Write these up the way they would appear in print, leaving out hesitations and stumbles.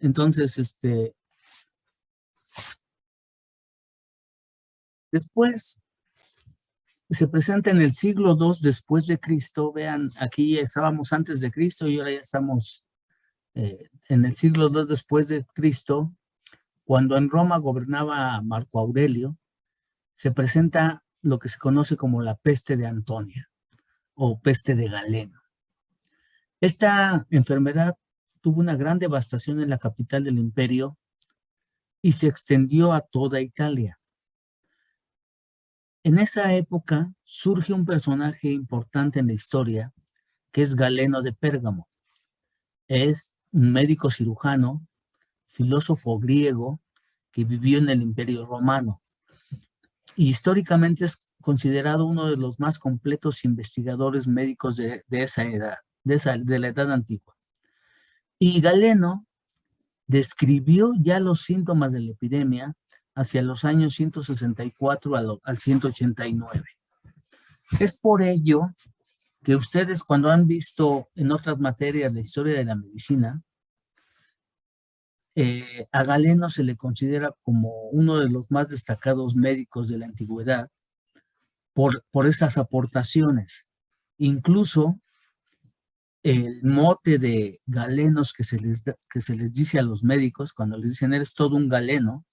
Entonces, después se presenta en el siglo II después de Cristo. Vean, aquí estábamos antes de Cristo y ahora ya estamos en el siglo II después de Cristo, cuando en Roma gobernaba Marco Aurelio. Se presenta lo que se conoce como la peste de Antonia o peste de Galeno. Esta enfermedad tuvo una gran devastación en la capital del imperio y se extendió a toda Italia. En esa época surge un personaje importante en la historia, que es Galeno de Pérgamo. Es un médico cirujano, filósofo griego, que vivió en el Imperio Romano. Y históricamente es considerado uno de los más completos investigadores médicos de esa edad, de la edad antigua. Y Galeno describió ya los síntomas de la epidemia hacia los años 164 al 189. Es por ello que ustedes, cuando han visto en otras materias la historia de la medicina, a Galeno se le considera como uno de los más destacados médicos de la antigüedad por estas aportaciones. Incluso el mote de galenos que se les dice a los médicos, cuando les dicen eres todo un galeno,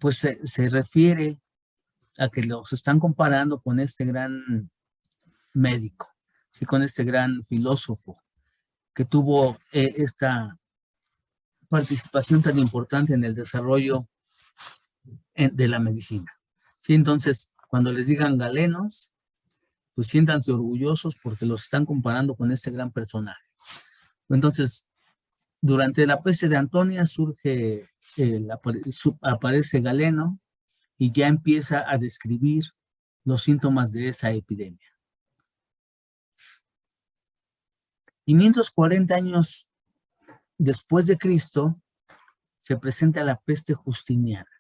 pues se refiere a que los están comparando con este gran médico, ¿sí? Con este gran filósofo que tuvo esta participación tan importante en el desarrollo de la medicina. ¿Sí? Entonces, cuando les digan galenos, pues siéntanse orgullosos porque los están comparando con este gran personaje. Entonces, durante la peste de Antonia aparece Galeno y ya empieza a describir los síntomas de esa epidemia. 540 años después de Cristo, se presenta la peste justiniana.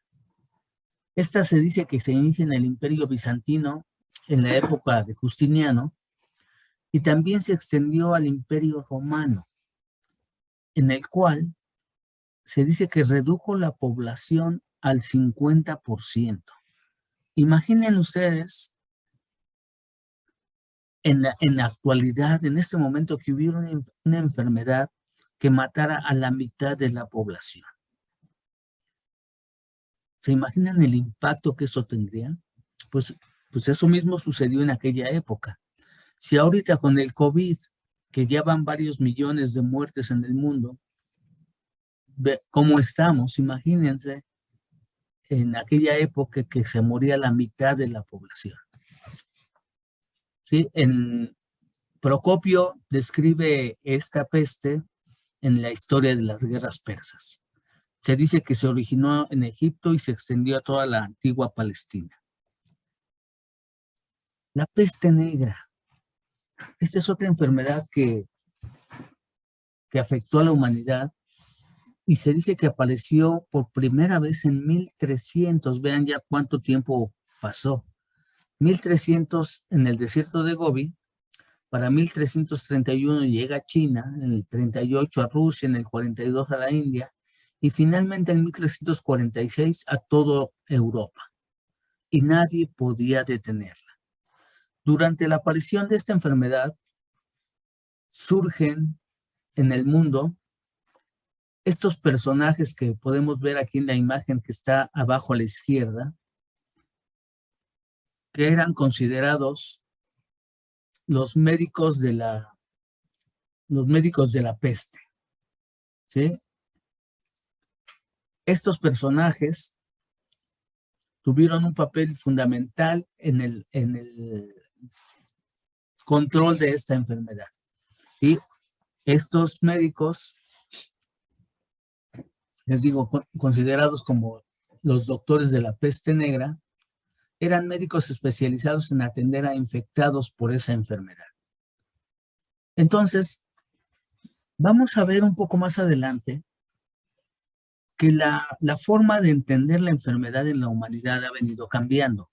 Esta se dice que se inicia en el Imperio Bizantino en la época de Justiniano y también se extendió al Imperio Romano, en el cual se dice que redujo la población al 50%. Imaginen ustedes en la actualidad, en este momento, que hubiera una enfermedad que matara a la mitad de la población. ¿Se imaginan el impacto que eso tendría? Pues eso mismo sucedió en aquella época. Si ahorita con el COVID, que ya van varios millones de muertes en el mundo, cómo estamos, imagínense en aquella época que se moría la mitad de la población. ¿Sí? Procopio describe esta peste en la historia de las guerras persas. Se dice que se originó en Egipto y se extendió a toda la antigua Palestina. La peste negra. Esta es otra enfermedad que afectó a la humanidad y se dice que apareció por primera vez en 1300. Vean ya cuánto tiempo pasó. 1300 en el desierto de Gobi. Para 1331 llega a China, en el 38 a Rusia, en el 42 a la India y finalmente en 1346 a toda Europa. Y nadie podía detenerla. Durante la aparición de esta enfermedad surgen en el mundo estos personajes que podemos ver aquí en la imagen que está abajo a la izquierda, que eran considerados los médicos de la peste, ¿sí? Estos personajes tuvieron un papel fundamental en el control de esta enfermedad, ¿sí? Estos médicos, les digo, considerados como los doctores de la peste negra, eran médicos especializados en atender a infectados por esa enfermedad. Entonces, vamos a ver un poco más adelante que la forma de entender la enfermedad en la humanidad ha venido cambiando.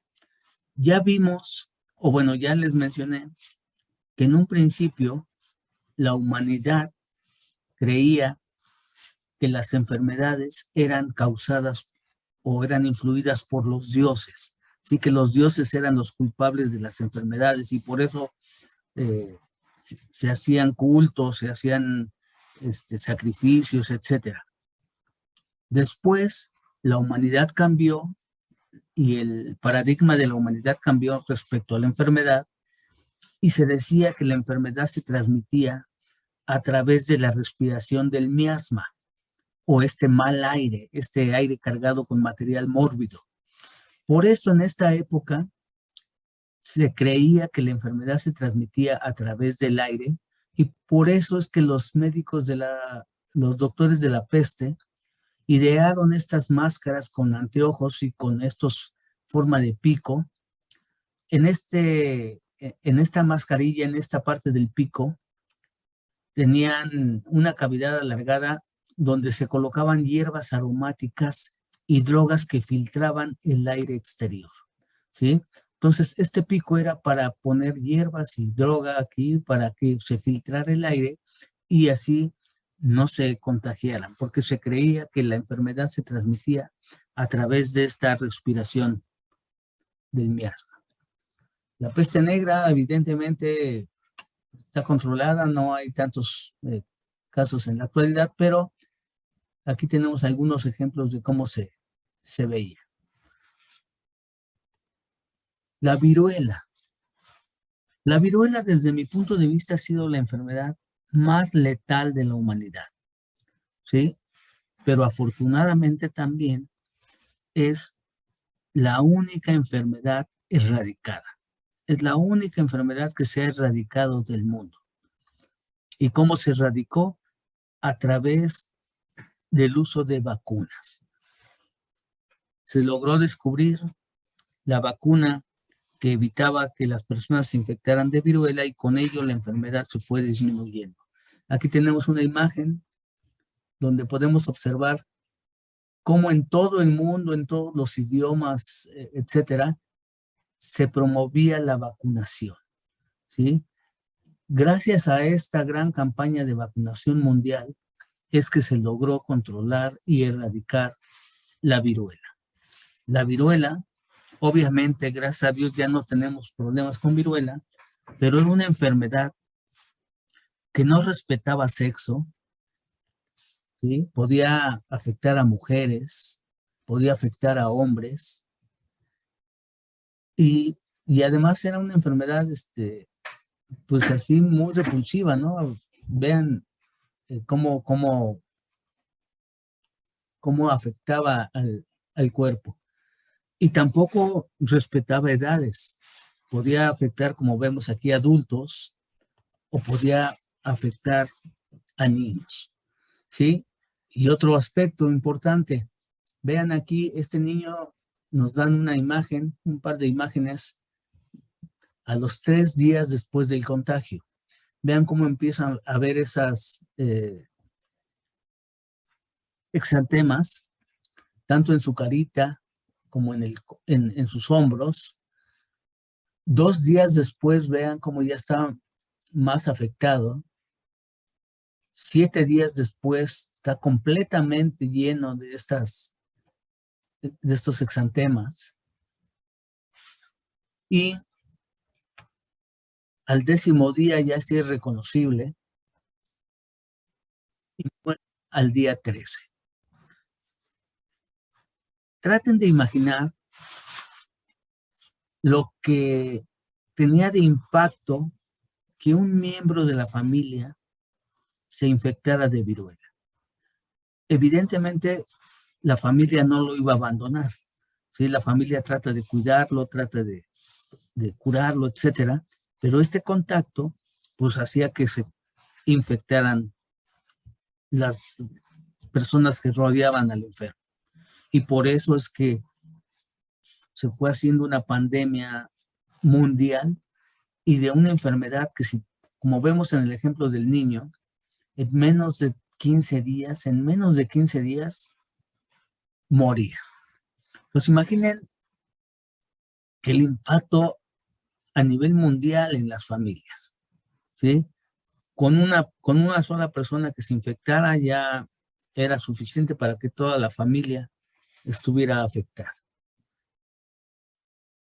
Ya vimos, o bueno, ya les mencioné, que en un principio la humanidad creía que las enfermedades eran causadas o eran influidas por los dioses. Así que los dioses eran los culpables de las enfermedades y por eso se hacían cultos, se hacían sacrificios, etcétera. Después, la humanidad cambió y el paradigma de la humanidad cambió respecto a la enfermedad y se decía que la enfermedad se transmitía a través de la respiración del miasma o este mal aire, este aire cargado con material mórbido. Por eso en esta época se creía que la enfermedad se transmitía a través del aire y por eso es que los médicos los doctores de la peste idearon estas máscaras con anteojos y con estos forma de pico. En esta mascarilla, en esta parte del pico, tenían una cavidad alargada donde se colocaban hierbas aromáticas y drogas que filtraban el aire exterior, ¿sí? Entonces, este pico era para poner hierbas y droga aquí para que se filtrara el aire y así no se contagiaran, porque se creía que la enfermedad se transmitía a través de esta respiración del miasma. La peste negra, evidentemente, está controlada, no hay tantos casos en la actualidad, pero aquí tenemos algunos ejemplos de cómo se veía. La viruela. La viruela, desde mi punto de vista, ha sido la enfermedad más letal de la humanidad, ¿sí? Pero afortunadamente también es la única enfermedad erradicada. Es la única enfermedad que se ha erradicado del mundo. ¿Y cómo se erradicó? A través del uso de vacunas. Se logró descubrir la vacuna que evitaba que las personas se infectaran de viruela y con ello la enfermedad se fue disminuyendo. Aquí tenemos una imagen donde podemos observar cómo en todo el mundo, en todos los idiomas, etcétera, se promovía la vacunación, ¿sí? Gracias a esta gran campaña de vacunación mundial es que se logró controlar y erradicar la viruela. La viruela, obviamente, gracias a Dios ya no tenemos problemas con viruela, pero era una enfermedad que no respetaba sexo, ¿sí? Podía afectar a mujeres, podía afectar a hombres y además era una enfermedad, pues así muy repulsiva, ¿no? Vean cómo afectaba al cuerpo. Y tampoco respetaba edades. Podía afectar, como vemos aquí, adultos o podía afectar a niños, ¿sí? Y otro aspecto importante, vean aquí, este niño nos dan una imagen, un par de imágenes a los 3 días después del contagio. Vean cómo empiezan a ver esas exantemas, tanto en su carita como en sus hombros. 2 días después, vean cómo ya está más afectado. 7 días después, está completamente lleno de estos exantemas. Y al 10º día ya es irreconocible. Y muere al día 13. Traten de imaginar lo que tenía de impacto que un miembro de la familia se infectara de viruela. Evidentemente, la familia no lo iba a abandonar, ¿sí? La familia trata de cuidarlo, trata de curarlo, etcétera, pero este contacto, pues, hacía que se infectaran las personas que rodeaban al enfermo. Y por eso es que se fue haciendo una pandemia mundial y de una enfermedad que, si, como vemos en el ejemplo del niño, en menos de 15 días, moría. Pues imaginen el impacto a nivel mundial en las familias, ¿sí? Con una sola persona que se infectara ya era suficiente para que toda la familia estuviera afectada.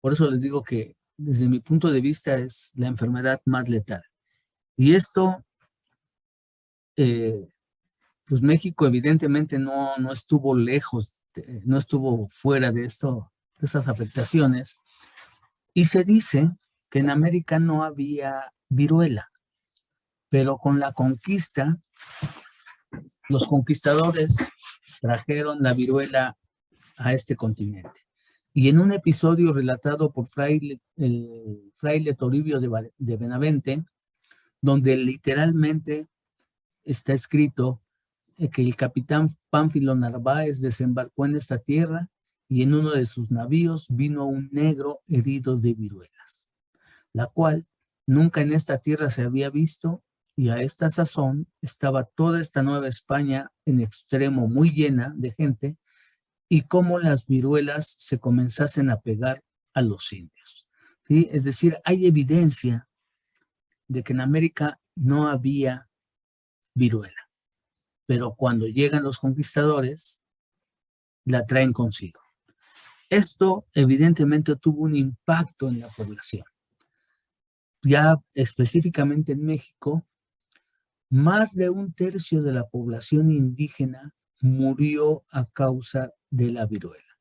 Por eso les digo que desde mi punto de vista es la enfermedad más letal. Y esto, pues México evidentemente no estuvo lejos, no estuvo fuera de esto, de esas afectaciones. Y se dice que en América no había viruela, pero con la conquista, los conquistadores trajeron la viruela a este continente. Y en un episodio relatado por el fraile Toribio de Benavente, donde literalmente está escrito que el capitán Pánfilo Narváez desembarcó en esta tierra y en uno de sus navíos vino un negro herido de viruelas, la cual nunca en esta tierra se había visto, y a esta sazón estaba toda esta Nueva España en extremo muy llena de gente, y cómo las viruelas se comenzasen a pegar a los indios. ¿Sí? Es decir, hay evidencia de que en América no había viruela, pero cuando llegan los conquistadores, la traen consigo. Esto evidentemente tuvo un impacto en la población. Ya específicamente en México, más de un tercio de la población indígena murió a causa de la viruela.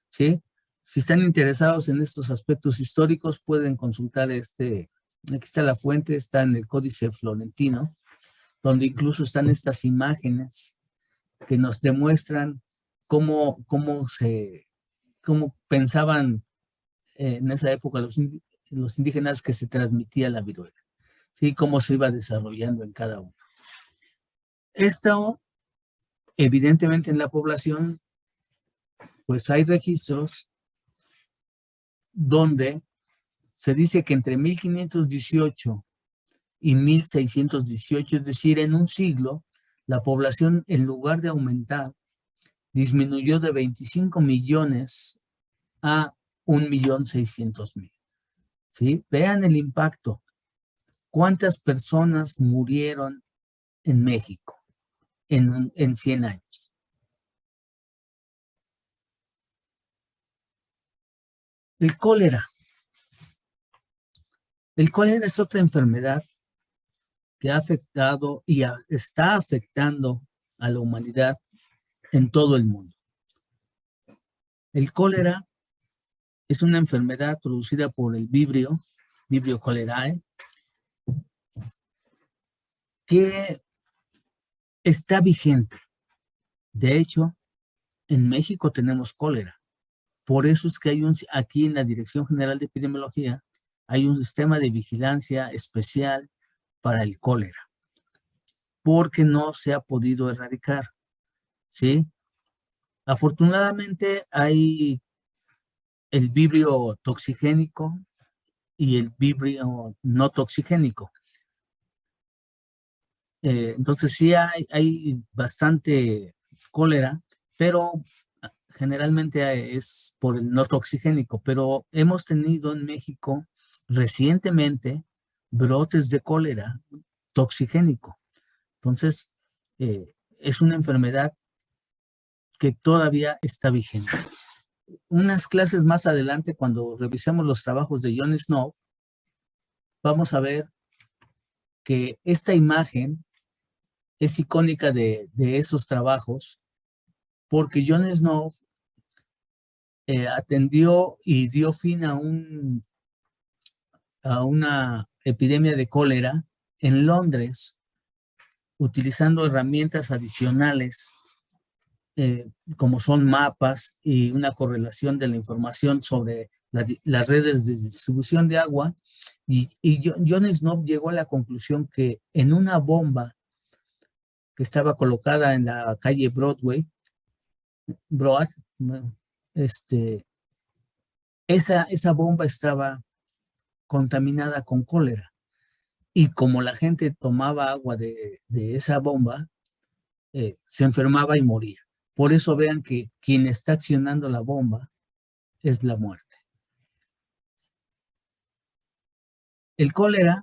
¿Sí? Si están interesados en estos aspectos históricos, pueden consultar aquí está la fuente, está en el Códice Florentino, donde incluso están estas imágenes que nos demuestran cómo pensaban en esa época los indígenas que se transmitía la viruela, ¿sí? Cómo se iba desarrollando en cada uno. Esto, evidentemente en la población, pues hay registros donde se dice que entre 1518 y 1618, es decir, en un siglo, la población, en lugar de aumentar, disminuyó de 25 millones a 1.600.000. ¿Sí? Vean el impacto. ¿Cuántas personas murieron en México en 100 años? El cólera. El cólera es otra enfermedad que ha afectado y está afectando a la humanidad en todo el mundo. El cólera es una enfermedad producida por el Vibrio cholerae, que está vigente. De hecho, en México tenemos cólera. Por eso es que aquí en la Dirección General de Epidemiología hay un sistema de vigilancia especial para el cólera, porque no se ha podido erradicar, ¿sí? Afortunadamente hay el vibrio toxigénico y el vibrio no toxigénico. Entonces sí hay bastante cólera, pero generalmente es por el no toxigénico, pero hemos tenido en México recientemente brotes de cólera toxigénico. Entonces, es una enfermedad que todavía está vigente. Unas clases más adelante, cuando revisemos los trabajos de John Snow, vamos a ver que esta imagen es icónica de esos trabajos, porque John Snow atendió y dio fin a una epidemia de cólera en Londres, utilizando herramientas adicionales como son mapas y una correlación de la información sobre las redes de distribución de agua. Y John Snow llegó a la conclusión que en una bomba que estaba colocada en la calle Broad, esa bomba estaba contaminada con cólera. Y como la gente tomaba agua de esa bomba, se enfermaba y moría. Por eso vean que quien está accionando la bomba es la muerte. El cólera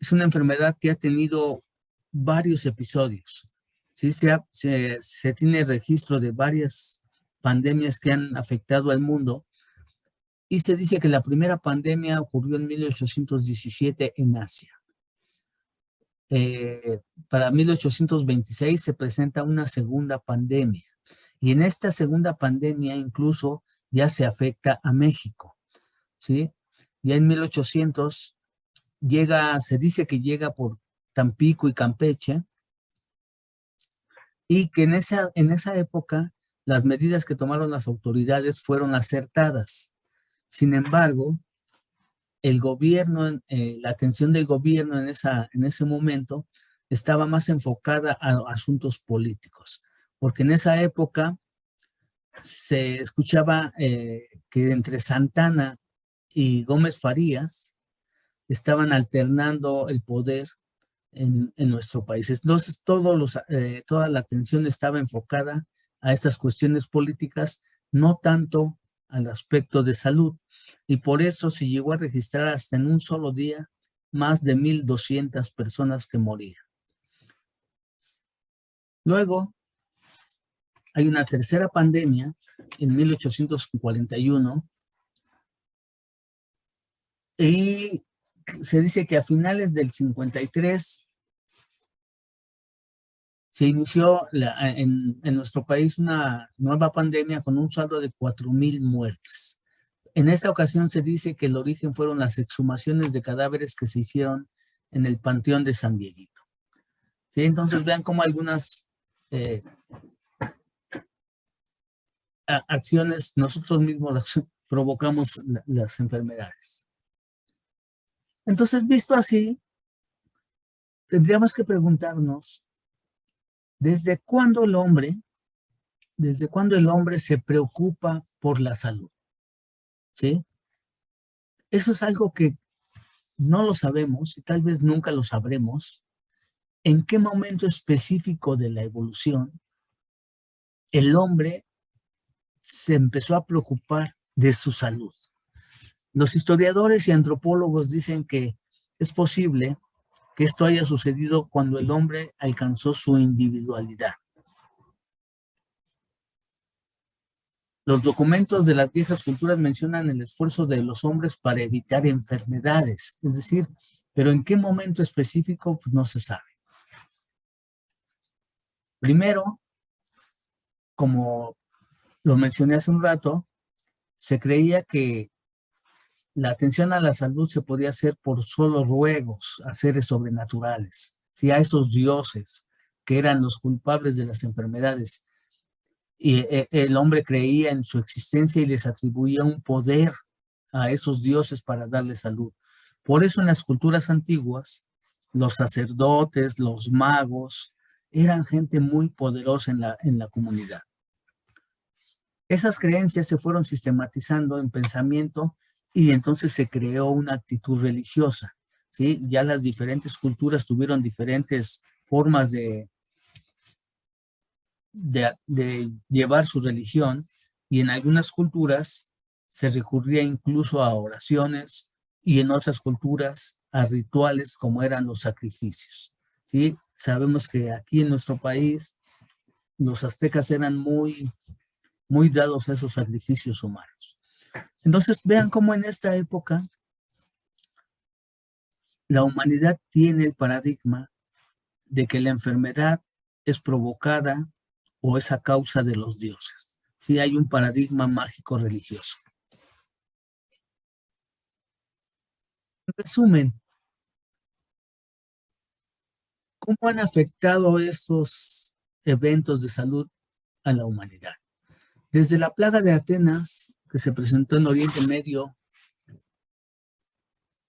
es una enfermedad que ha tenido varios episodios, Sí, se tiene registro de varias pandemias que han afectado al mundo y se dice que la primera pandemia ocurrió en 1817 en Asia. Para 1826 se presenta una segunda pandemia y en esta segunda pandemia incluso ya se afecta a México, ¿sí? Ya en 1800 se dice que llega por Tampico y Campeche y que en esa época las medidas que tomaron las autoridades fueron acertadas. Sin embargo, el gobierno, la atención del gobierno en ese momento estaba más enfocada a asuntos políticos, porque en esa época se escuchaba que entre Santana y Gómez Farías estaban alternando el poder en nuestro país. Entonces, toda la atención estaba enfocada a estas cuestiones políticas, no tanto al aspecto de salud. Y por eso se llegó a registrar hasta en un solo día más de 1,200 personas que morían. Luego, hay una tercera pandemia en 1841 y se dice que a finales del 53 se inició en nuestro país una nueva pandemia con un saldo de 4,000 muertes. En esta ocasión se dice que el origen fueron las exhumaciones de cadáveres que se hicieron en el Panteón de San Dieguito. ¿Sí? Entonces vean cómo algunas acciones nosotros mismos las provocamos las enfermedades. Entonces, visto así, tendríamos que preguntarnos, ¿desde cuándo el hombre se preocupa por la salud? ¿Sí? Eso es algo que no lo sabemos y tal vez nunca lo sabremos. ¿En qué momento específico de la evolución el hombre se empezó a preocupar de su salud? Los historiadores y antropólogos dicen que es posible que esto haya sucedido cuando el hombre alcanzó su individualidad. Los documentos de las viejas culturas mencionan el esfuerzo de los hombres para evitar enfermedades, es decir, pero en qué momento específico pues no se sabe. Primero, como lo mencioné hace un rato, se creía que la atención a la salud se podía hacer por solo ruegos a seres sobrenaturales, ¿sí? A esos dioses que eran los culpables de las enfermedades. Y el hombre creía en su existencia y les atribuía un poder a esos dioses para darle salud. Por eso en las culturas antiguas, los sacerdotes, los magos, eran gente muy poderosa en la comunidad. Esas creencias se fueron sistematizando en pensamiento y entonces se creó una actitud religiosa, ¿sí? Ya las diferentes culturas tuvieron diferentes formas de llevar su religión y en algunas culturas se recurría incluso a oraciones y en otras culturas a rituales como eran los sacrificios, ¿sí? Sabemos que aquí en nuestro país los aztecas eran muy dados a esos sacrificios humanos. Entonces vean cómo en esta época la humanidad tiene el paradigma de que la enfermedad es provocada o es a causa de los dioses. Sí, hay un paradigma mágico religioso. En resumen, ¿cómo han afectado estos eventos de salud a la humanidad? Desde la plaga de Atenas, que se presentó en Oriente Medio,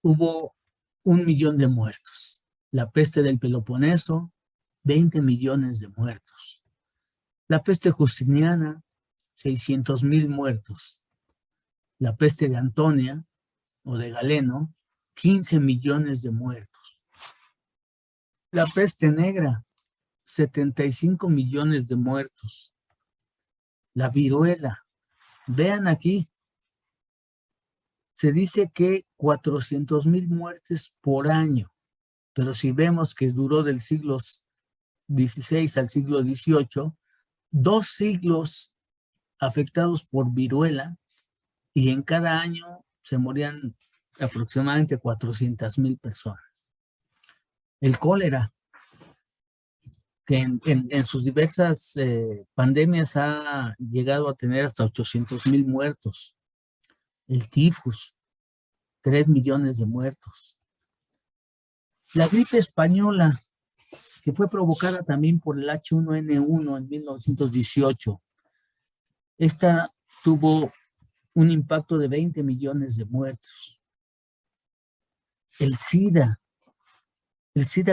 hubo 1,000,000 de muertos. La peste del Peloponeso, 20 millones de muertos. La peste justiniana, 600,000 muertos. La peste de Antonia o de Galeno, 15 millones de muertos. La peste negra, 75 millones de muertos. La viruela, vean aquí, se dice que 400,000 muertes por año, pero si vemos que duró del siglo XVI al siglo XVIII, 2 siglos afectados por viruela, y en cada año se morían aproximadamente 400,000 personas. El cólera, que en sus diversas pandemias ha llegado a tener hasta 800,000 muertos. El tifus, 3 millones de muertos. La gripe española, que fue provocada también por el H1N1 en 1918. Esta tuvo un impacto de 20 millones de muertos. El SIDA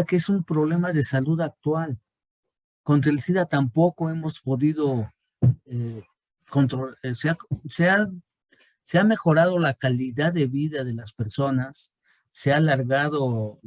que es un problema de salud actual. Contra el SIDA tampoco hemos podido controlar. Se ha mejorado la calidad de vida de las personas, se ha alargado